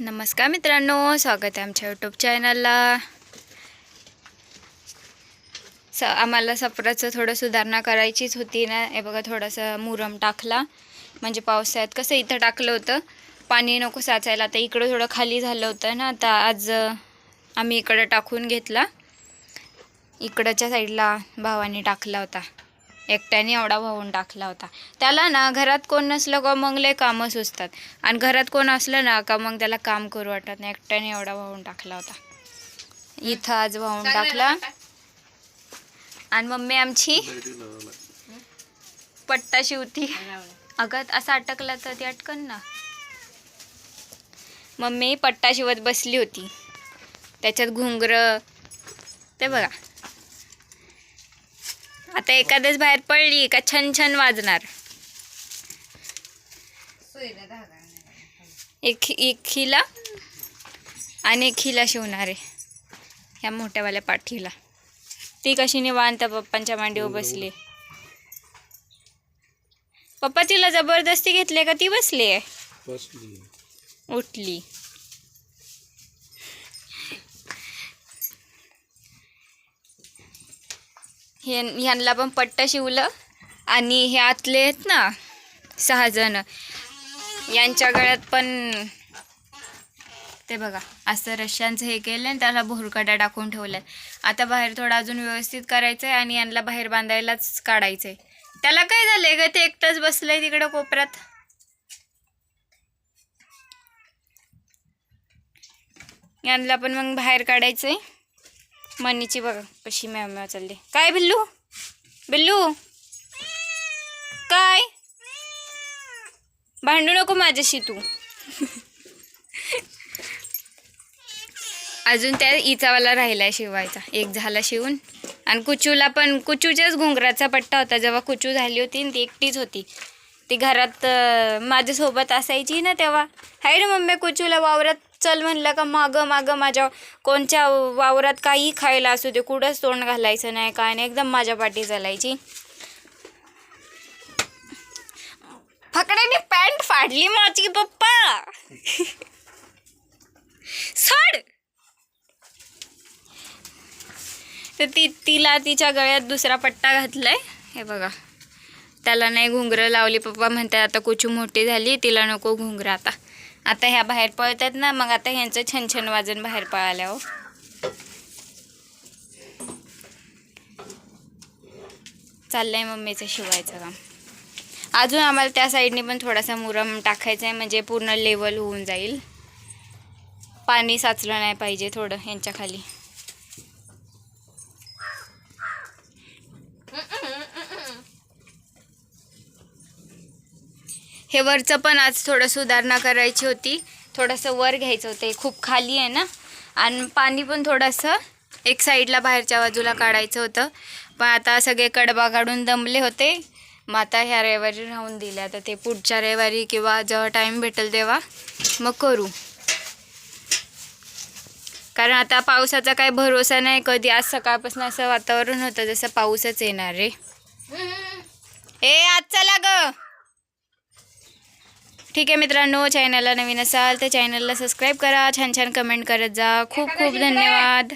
नमस्कार मित्रांनो, स्वागत आहे आमच्या यूट्यूब चॅनलला. आम्हाला सफराचं थोडं सुधारणा करायचीच होती ना. हे बघा, थोडंसं मुरम टाकला, म्हणजे पावसाळ्यात कसं इथं टाकलं होतं पाणी नको साचायला. आता इकडं थोडं खाली झालं होतं ना, आता आज आम्ही इकडं टाकून घेतला. इकडच्या साईडला भावाने टाकला होता, एकट्याने एवढा वाहून टाकला होता. त्याला ना घरात कोण नसलं का मग लय कामं सुचतात, आणि घरात कोण असलं ना का मग त्याला काम करू वाटत नाही. एकट्याने एवढा वाहून टाकला होता. इथं आज वाहून टाकला. आणि मम्मी आमची पट्टा शिवती. अगं असं अटकला तर ती अटकन ना. मम्मी पट्टा शिवत बसली होती, त्याच्यात घुंगरं ते बघा. आता एखाद्याच बाहेर पडली का छन छन वाजणार. एक खिला आणि एक खिला शिवणार आहे ह्या मोठ्यावाल्या पाठीला. ती कशी निवांत पप्पांच्या मांडीवर बसली. पप्पा तिला जबरदस्ती घेतली का ती बसली आहे? उठली. ह्यांना पण पट्टा शिवलं. आणि हे आतले आहेत ना 6 जण, यांच्या गळ्यात पण ते बघा असं रश्यांचं हे केलं आणि त्याला भोरकड्या टाकून ठेवल्यात. आता बाहेर थोडं अजून व्यवस्थित करायचं आहे आणि यांना बाहेर बांधायलाच काढायचं आहे. त्याला काय झालंय ग, ते एकटंच बसलंय तिकडं कोपऱ्यात. यांना पण मग बाहेर काढायचं आहे. मनीची बघा कशी म्याव चालली. काय बिल्लू बिल्लू काय, भांडू नको माझ्याशी तू. अजून त्या इचावाला राहिलाय शिवायचा, एक झाला शिवून. आणि कुचूला पण, कुचूच्याच घुंगराचा पट्टा होता. जेव्हा कुचू झाली होती ती एकटीच होती, ती घरात माझ्यासोबत असायची ना तेव्हा. हाय रे मम्मी, कुचूला वावरात चल म्हणलं का मागं मागं माझ्या, कोणच्या वावरात काही खायला असू दे, कुठंच तोंड घालायचं नाही काय नाही, एकदम माझ्या पाठी चालायची. फकड्याने पॅन्ट फाडली माझी पप्पा. सोड. तर तिला तिच्या गळ्यात दुसरा पट्टा घातलाय. हे बघा, त्याला नाही घुंगरं लावली. पप्पा म्हणतात आता कुचू मोठी झाली, तिला नको घुंगरं. आता ह्या बाहेर पळतात ना, मग आता ह्यांचं छन छन वाजन बाहेर पळाल्या. हो चाललंय मम्मीचं शिवायचं काम. अजून आम्हाला त्या साईडने पण थोडासा मुरम टाकायचा आहे, म्हणजे पूर्ण लेवल होऊन जाईल. पाणी साचलं नाही पाहिजे थोडं ह्यांच्या खाली. हे वरचं पण आज थोडं सुधारणा करायची होती. थोडंसं वर घ्यायचं होतं, खूप खाली आहे ना. आणि पाणी पण थोडंसं एक साईडला बाहेरच्या बाजूला काढायचं होतं. पण आता सगळे कडबा काढून दमले होते, मग आता ह्या रविवारी राहून दिले. आता ते पुढच्या रविवारी किंवा जेव्हा टाईम भेटेल तेव्हा मग करू. कारण आता पावसाचा काही भरोसा नाही. कधी आज सकाळपासून असं वातावरण होतं जसं पाऊसच येणार रे. आज चला ग. ठीक आहे मित्रांनो, चॅनलला नवीन असाल तर चॅनलला सबस्क्राईब करा, छान छान कमेंट करत जा. खूप खूप धन्यवाद.